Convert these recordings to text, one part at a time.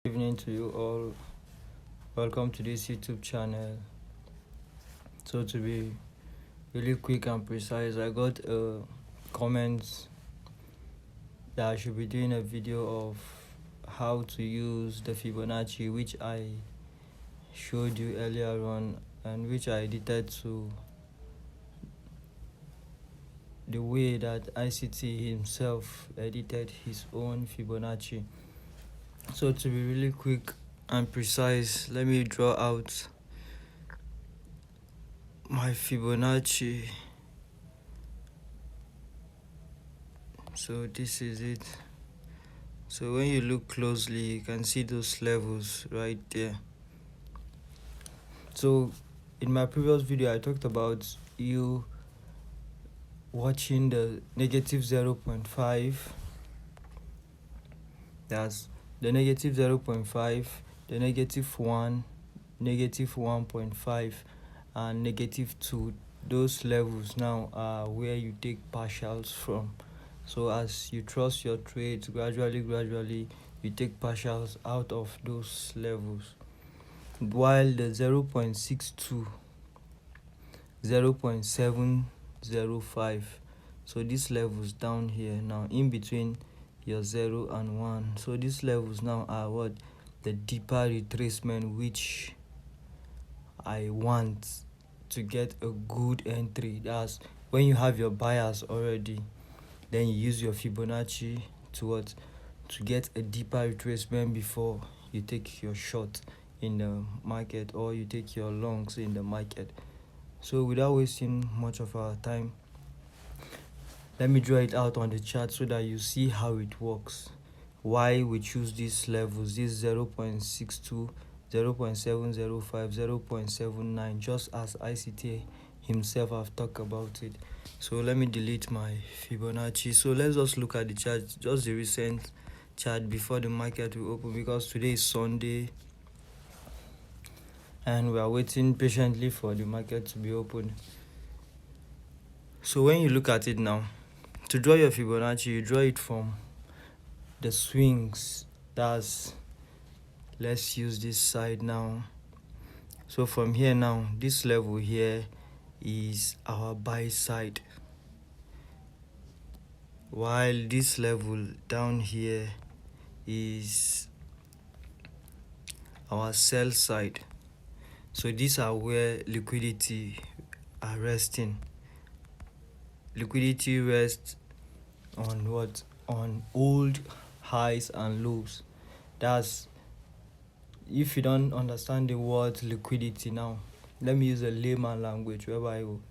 Good evening to you all. Welcome to this YouTube channel. So to be really quick and precise, I got a comment that I should be doing a video of how to use the Fibonacci, which I showed you earlier on and which I edited to the way that ICT himself edited his own Fibonacci. So to be really quick and precise, let me draw out my Fibonacci. So this is it. So when you look closely, you can see those levels right there. So in my previous video, I talked about you watching the negative 0.5. That's the negative 0.5, the negative 1, negative 1.5, and negative 2. Those levels now are where you take partials from. So as you trust your trades, gradually you take partials out of those levels. While the 0.62, 0.705, so these levels down here now in between your 0 and 1, so these levels now are what? The deeper retracement, which I want to get a good entry. That's when you have your buyers already, then you use your Fibonacci to what? To get a deeper retracement before you take your short in the market or you take your longs in the market. So without wasting much of our time, let me draw it out on the chart so that you see how it works. Why we choose these levels, this 0.62, 0.705, 0.79, just as ICT himself have talked about it. So let me delete my Fibonacci. So let's just look at the chart, just the recent chart before the market will open, because today is Sunday and we are waiting patiently for the market to be open. So when you look at it now, to draw your Fibonacci, you draw it from the swings. That's, let's use this side now. So from here now, this level here is our buy side, while this level down here is our sell side. So these are where liquidity are resting. Liquidity rests on what? On old highs and lows. That's, if you don't understand the word liquidity now, let me use a layman language whereby you,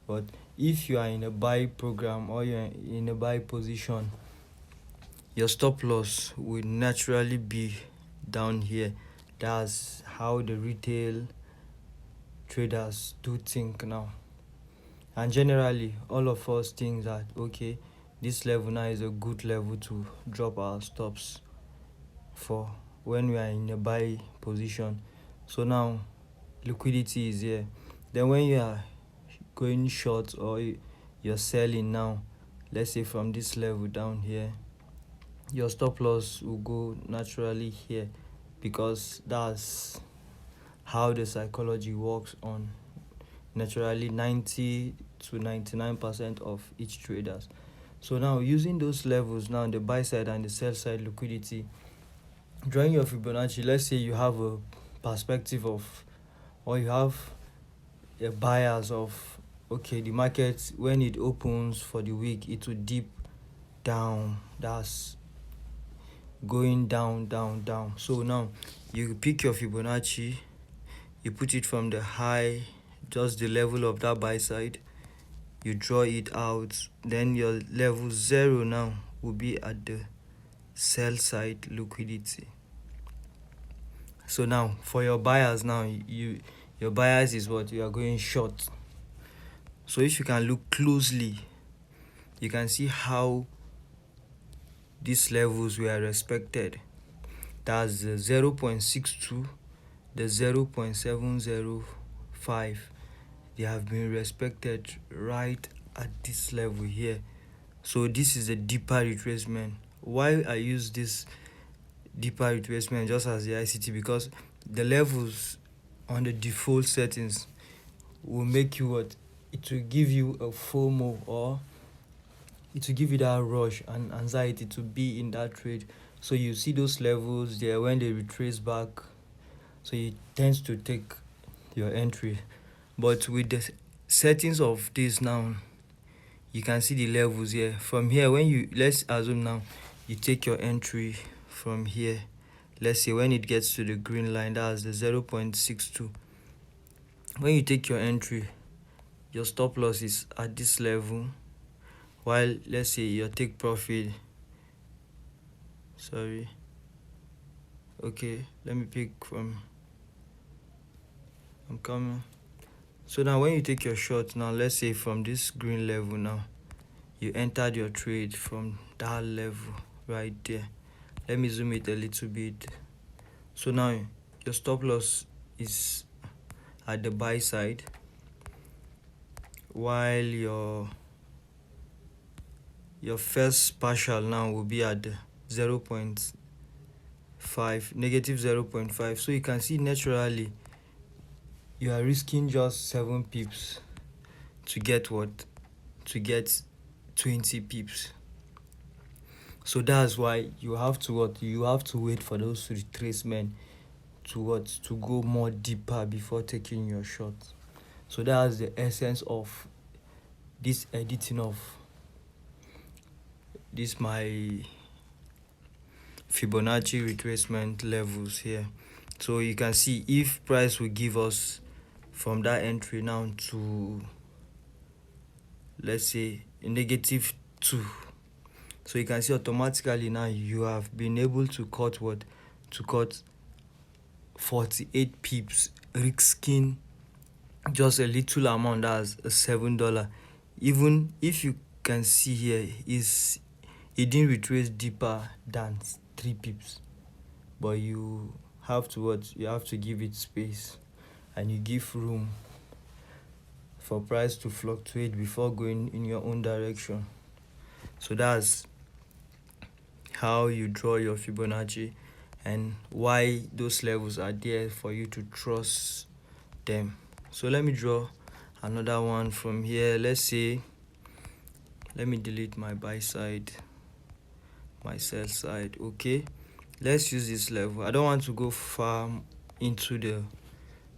but if you are in a buy program or you're in a buy position, your stop loss will naturally be down here. That's how the retail traders do think now. And generally, all of us think that, okay, this level now is a good level to drop our stops for when we are in a buy position. So now liquidity is here. Then when you are going short or you're selling now, let's say from this level down here, your stop loss will go naturally here, because that's how the psychology works on naturally 90 to 99% of each traders. So now using those levels now, the buy side and the sell side liquidity, drawing your Fibonacci, let's say you have a perspective of, or you have a bias of, okay, the market when it opens for the week, it will dip down. That's going down. So now you pick your Fibonacci, you put it from the high, just the level of that buy side, you draw it out, then your level 0 now will be at the sell side liquidity. So now for your buyers now, your buyers is what? You are going short. So if you can look closely, you can see how these levels were respected. That's the 0.62, the 0.705. They have been respected right at this level here. So this is a deeper retracement. Why I use this deeper retracement just as the ICT, because the levels on the default settings will make you what? It will give you a FOMO, or it will give you that rush and anxiety to be in that trade. So you see those levels there when they retrace back, so it tends to take your entry. But with the settings of this now, you can see the levels here. From here, when you, let's assume now you take your entry from here. Let's say when it gets to the green line, that's the 0.62. When you take your entry, your stop loss is at this level, while let's say your take profit, okay, let me pick from, I'm coming. So now when you take your short, now let's say from this green level, now you entered your trade from that level right there. Let me zoom it a little bit. So now your stop loss is at the buy side, while your first partial now will be at the 0.5, negative 0.5. So you can see naturally you are risking just 7 pips to get what? To get 20 pips. So that's why you have to what? You have to wait for those retracement to what? To go more deeper before taking your shot. So that's the essence of this editing of this my Fibonacci retracement levels here. So you can see if price will give us from that entry now to, let's say, negative 2. So you can see automatically now you have been able to cut what? To cut 48 pips, risking just a little amount, that's $7. Even if you can see here, is it didn't retrace deeper than 3 pips, but you have to what? You have to give it space, and you give room for price to fluctuate before going in your own direction. So that's how you draw your Fibonacci and why those levels are there for you to trust them. So let me draw another one from here. Let's say, let me delete my buy side, my sell side. Okay, let's use this level. I don't want to go far into the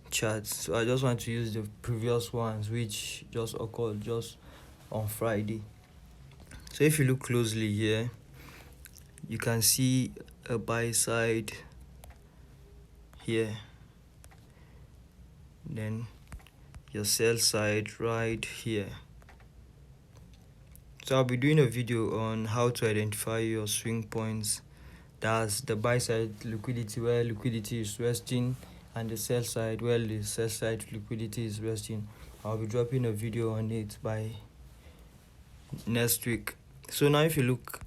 chart, so I just want to use the previous ones which just occurred just on Friday. So if you look closely here, you can see a buy side here, then your sell side right here. So I'll be doing a video on how to identify your swing points. That's the buy side liquidity, where liquidity is resting, and the sell side, where the sell side liquidity is resting. I'll be dropping a video on it by next week. So now if you look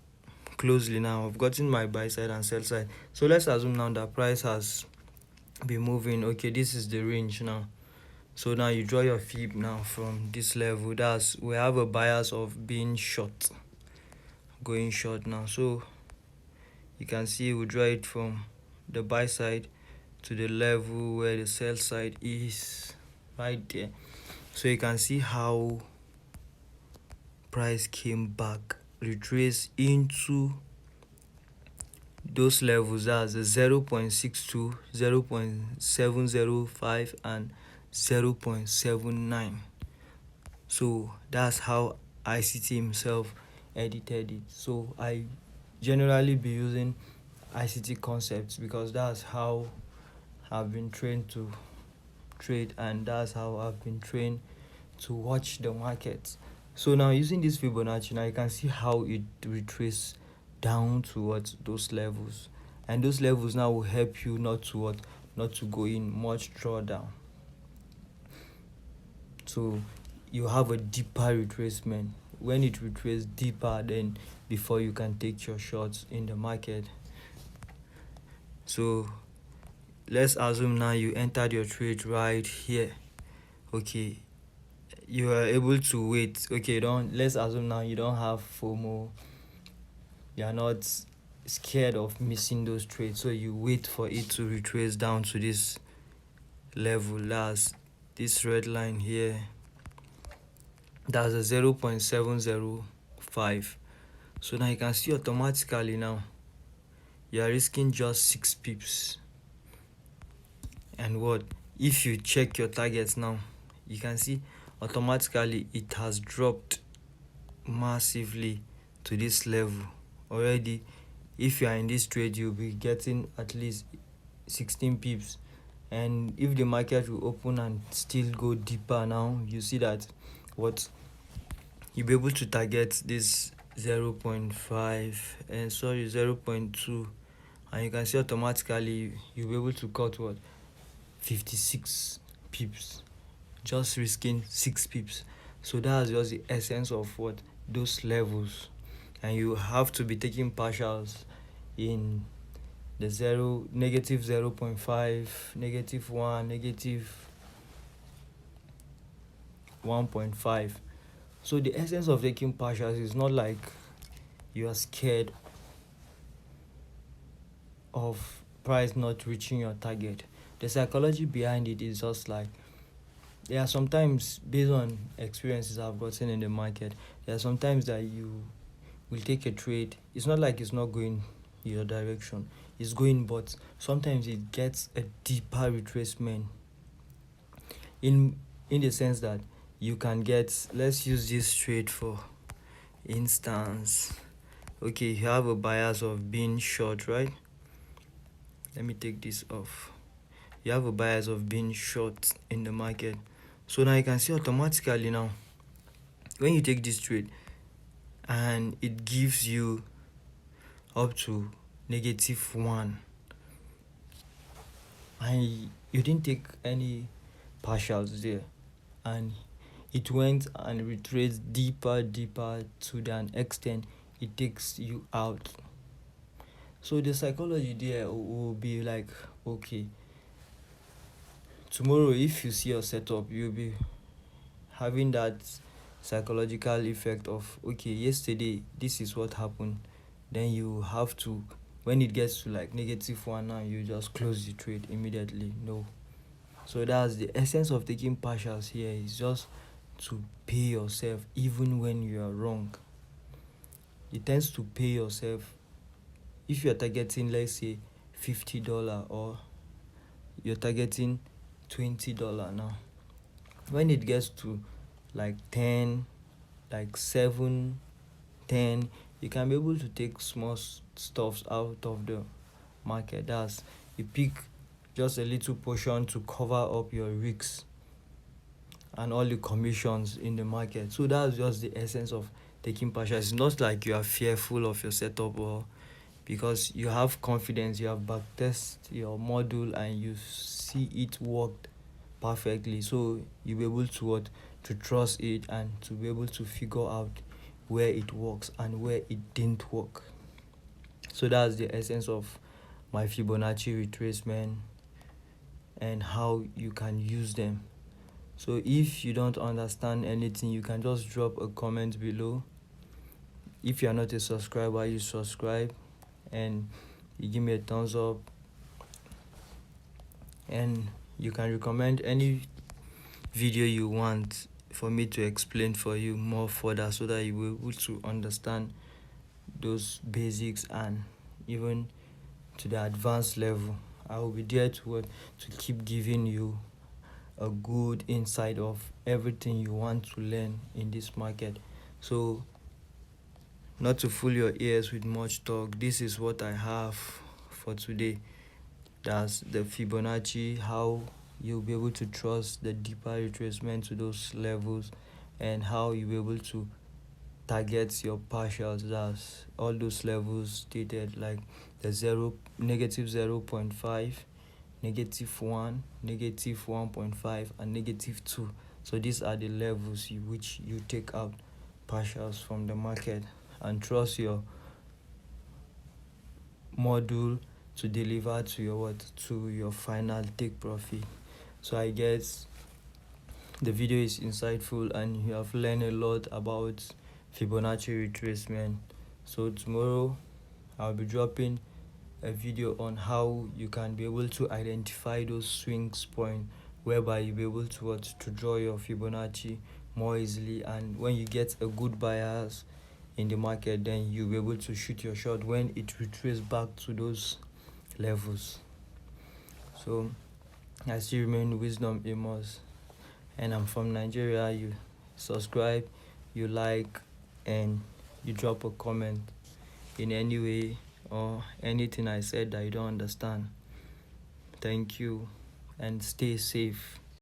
closely now, I've gotten my buy side and sell side. So let's assume now that price has been moving. Okay, this is the range now. So now you draw your fib now from this level. That's, we have a bias of being short, going short now. So you can see we draw it from the buy side to the level where the sell side is, right there. So you can see how price came back, retraced into those levels, as the 0.62, 0.705 and 0.79. So that's how ICT himself edited it. So I generally be using ICT concepts because that's how I've been trained to trade, and that's how I've been trained to watch the market. So now using this Fibonacci, now you can see how it retraces down towards those levels, and those levels now will help you not to go in much drawdown. So you have a deeper retracement. When it retraces deeper, then before you can take your shots in the market. So let's assume now you entered your trade right here. Okay, you are able to wait. Okay, let's assume now you don't have FOMO. You are not scared of missing those trades, so you wait for it to retrace down to this level. That's this red line here. That's a 0.705. So now you can see automatically now you are risking just 6 pips. And what if you check your targets now, you can see automatically it has dropped massively to this level already. If you are in this trade, you'll be getting at least 16 pips. And if the market will open and still go deeper now, you see that what you'll be able to target this 0.5 and 0.2, and you can see automatically you'll be able to cut what 56 pips, just risking 6 pips. So that's just the essence of what those levels. And you have to be taking partials in the negative 0.5, negative 1, negative 1.5. So the essence of taking partials is not like you are scared of price not reaching your target. The psychology behind it is just like, there are sometimes, based on experiences I've gotten in the market, there are sometimes that you will take a trade. It's not like it's not going your direction, it's going, but sometimes it gets a deeper retracement in the sense that you can get, let's use this trade for instance. Okay, you have a bias of being short, right? Let me take this off. You have a bias of being short in the market. So now you can see automatically now when you take this trade and it gives you up to -1 and you didn't take any partials there, and it went and retraced deeper to an extent it takes you out. So the psychology there will be like, okay, tomorrow if you see your setup, you'll be having that psychological effect of, okay, yesterday this is what happened. Then you have to, when it gets to like -1 now, you just close the trade immediately. No. So that's the essence of taking partials here, is just to pay yourself even when you are wrong. It tends to pay yourself if you're targeting, let's say, $50, or you're targeting $20 now. When it gets to like 10, like 7, 10, you can be able to take small stuffs out of the market. That's, you pick just a little portion to cover up your risks and all the commissions in the market. So that's just the essence of taking partials. It's not like you are fearful of your setup, or because you have confidence, you have backtest your model and you see it worked perfectly. So you'll be able to trust it and to be able to figure out where it works and where it didn't work. So that's the essence of my Fibonacci retracement and how you can use them. So if you don't understand anything, you can just drop a comment below. If you are not a subscriber, you subscribe and you give me a thumbs up, and you can recommend any video you want for me to explain for you more further, so that you will be able to understand those basics and even to the advanced level. I will be there to keep giving you a good insight of everything you want to learn in this market. So, not to fool your ears with much talk, this is what I have for today. That's the Fibonacci, how you'll be able to trust the deeper retracement to those levels, and how you'll be able to target your partials. That's all those levels stated, like the negative 0.5, -1, -1.5, and -2. So these are the levels which you take out partials from the market, and trust your module to deliver to your final take profit. So I guess the video is insightful and you have learned a lot about Fibonacci retracement. So tomorrow I'll be dropping a video on how you can be able to identify those swings point, whereby you'll be able to draw your Fibonacci more easily, and when you get a good bias in the market, then you'll be able to shoot your shot when it retraces back to those levels. So I still remain Wisdom Amos, and I'm from Nigeria. You subscribe, you like, and you drop a comment in any way or anything I said that you don't understand. Thank you, and stay safe.